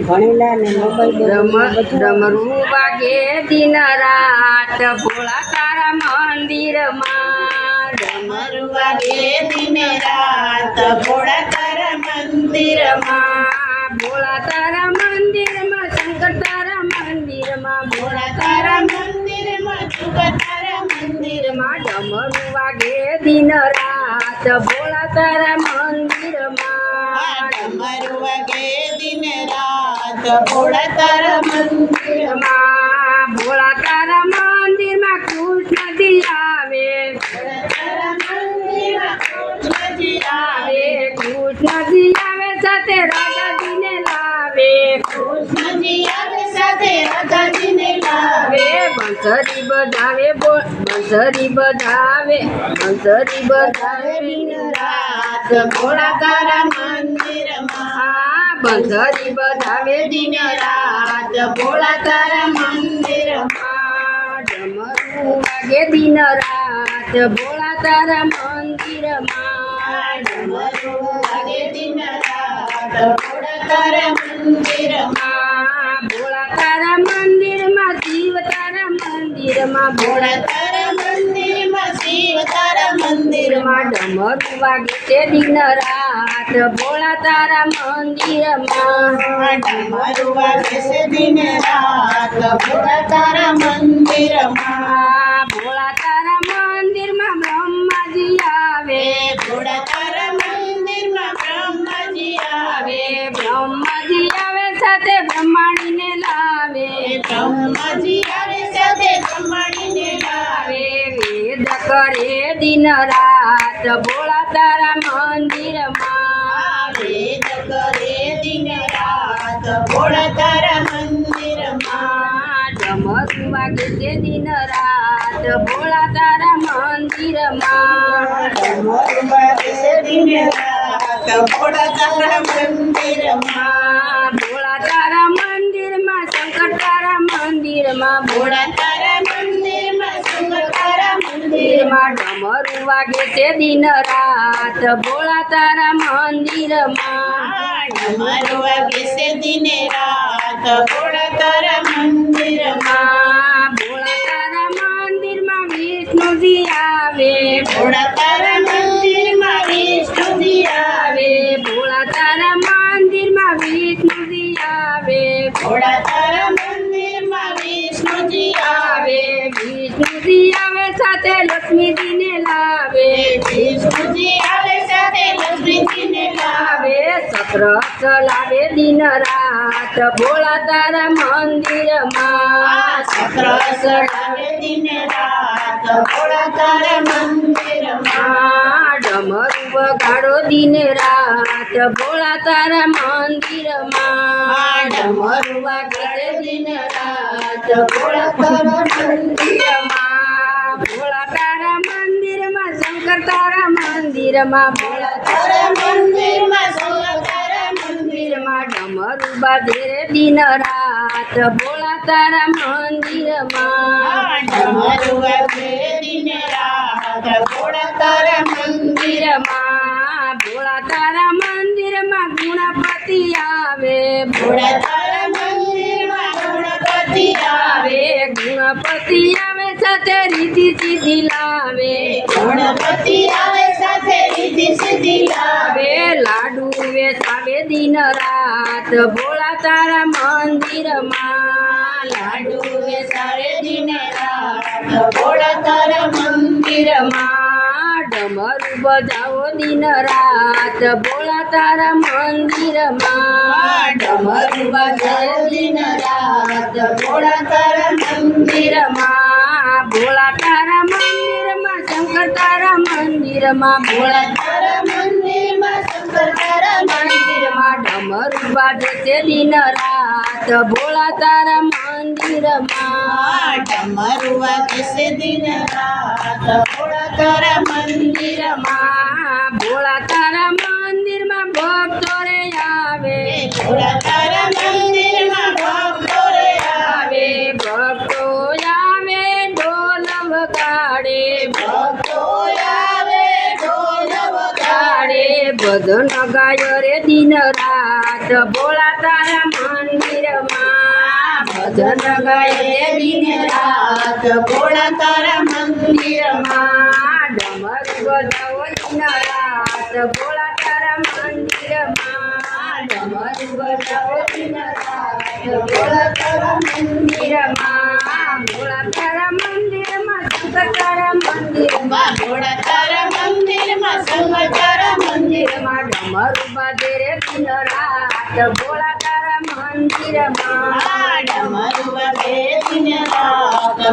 ભણેલા ને મોબાઈલ ડમરું વાગે દિન રાત ભોળા તારા મંદિરમાં. ડમરું વાગે દિન રાત ભોળા તારા મંદિરમાં. ભોળા તારા મંદિરમાં શંકર તારા મંદિરમાં. ભોળા તારા મંદિરમાં શંકર તારા મંદિરમાં. ડમરું વાગે દિન રાત ભોળા તારા મંદિરમાં. ડમરું વાગે દિન રાત ભોળા તારા મંદિરમાં. ભોળા તારા મંદિરમાં કૃષ્ણજી આવે. કૃષ્ણજી આવે કૃષ્ણજી આવે સાથે રાધાજીને લાવે. કૃષ્ણજી આવે સાથે રાધાજીને લાવે. બંસરી બજાવે બંસરી બજાવે બંસરી બજાવે દિન રાત ભોળા તારા મંદિરમાં. બંસરી બજાવે દિન રાત ભોળા તારા મંદિરમાં. ડમરું વાગે દિન રાત ભોળા તારા મંદિરમાં. ડમરું વાગે દિન રાત ભોળા તારા મંદિરમાં. ભોળા તારા મંદિરમાં શિવ તારા મંદિરમાં. ભોળા તારા મંદિરમાં શિવ તારા મંદિરમાં. ડમરું વાગે છે દિન રાત ભોળા તારા મંદિરમાં. ડમરું વાગે છે દિન રાત ભોળા તારા મંદિરમાં. ભોળા તારા મંદિરમાં બ્રહ્માજી આવે. ભોળા તારા મંદિરમાં બ્રહ્માજી આવે. બ્રહ્માજી આવે સાથે બ્રહ્માણીને લાવે. બ્રહ્માજી આવે સાથે બ્રહ્માણીને લાવે. વેદ કરે દિન રાત ભોળા તારા મંદિરમાં. વેદ કરે દિન રાત ભોળા તારા મંદિરમાં. ડમરું વાગે છે દિન રાત ભોળા તારા મંદિરમાં. ડમરું વાગે છે દિન રાત ભોળા તારા મંદિરમાં. ભોળા તારા મંદિરમાં શંકર તારા મંદિરમાં. ભોળા તારા મંદિરમાં શંકર તારા મંદિરમાં. ડમરું વાગે છે દિન રાત ભોળા તારા મંદિરમાં. ડમરું વાગે છે દિન રાત ભોળા તારા મંદિરમાં. ભોળા તારા મંદિરમાં વિષ્ણુજી આવે. ભોળા તારા મંદિરમાં વિષ્ણુજી આવે. ભોળા તારા મંદિરમાં વિષ્ણુજી આવે. ભોળા તારા મંદિરમાં વિષ્ણુજી આવે. વિષ્ણુજી આવે સાથે લક્ષ્મીજીને લાવે. વિષ્ણુજી આવે સાથે લક્ષ્મીજીને લાવે. ચક્ર ચલાવે દિન રાત ભોળા તારા મંદિરમાં. ચક્ર ચડાવે દિન રાત ભોળા તારા મંદિરમાં. ડમરું વગાડો દિન રાત ભોળા તારા મંદિરમાં. ડમરું વાગે છે દિન રાત ભોળા તારા મંદિરમાં. ભોળા તારા મંદિરમાં શંકર તારા મંદિરમાં. ભોળા તારા મંદિરમાં શંકર તારા મંદિરમાં. ડમરું બાજે રે દિન રાત ભોળા તારા મંદિરમાં. ડમરું વાગે દિન રાત ભોળા તારા મંદિરમાં. ભોળા તારા મંદિરમાં ગુણપતિ આવે. ભોળા તારા મંદિરમાં ગણપતિ આવે. ગુણપતિ આવે સાથે રીતિ સીધી લાવે. ગણપતિ આવે સાથે રીતિ સીધી લાવે. લાડુ વેચાવે દિન રાત ભોળા તારા મંદિરમાં. લાડુ વેચાવે દિન રાત ભોળા તારા મંદિરમાં. ડમરું બજાવો દિન રાત ભોળા તારા મંદિરમાં. ડમરું બજાવે દિન રાત ભોળા તારા મંદિરમાં. ભોળા તારા મંદિરમાં શંકર તારા મંદિરમાં. ભોળા તારા મંદિરમાં શંકર તારા મંદિરમાં. ડમરું બાજે છે દિન રાત ભોળા તારા મંદિરમાં. ડમરું વાગે છે દિન રાત ભોળા તારા મંદિરમાં. ભોળા તારા મંદિરમાં ભક્તો રે આવે. ભોળા તારા મંદિરમાં ભક્તો રે આવે. ભક્તો આવે ઢોલ વગાડે. ભક્તો આવે ઢોલ વગાડે. ભજન ગાયો રે દિન રાત ભોળા તારા મંદિરમાં ભજન ગાય રે દિન રાત ભોળા તારા મંદિરમાં ડમર બજાવો દિન રાત ભોળા તારા મંદિરમાં ડમર બજાવો દિન રાત ભોળા તારા મંદિરમાં ભોળા તારા મંદિરમાં શંકર તારા મંદિરમાં ભોળા તારા મંદિરમાં શંકર તારા મંદિરમાં ડમર બાજે રે દિન રાત ભોળા તારા મંદિરમાં ડમર વાગે દિન રાત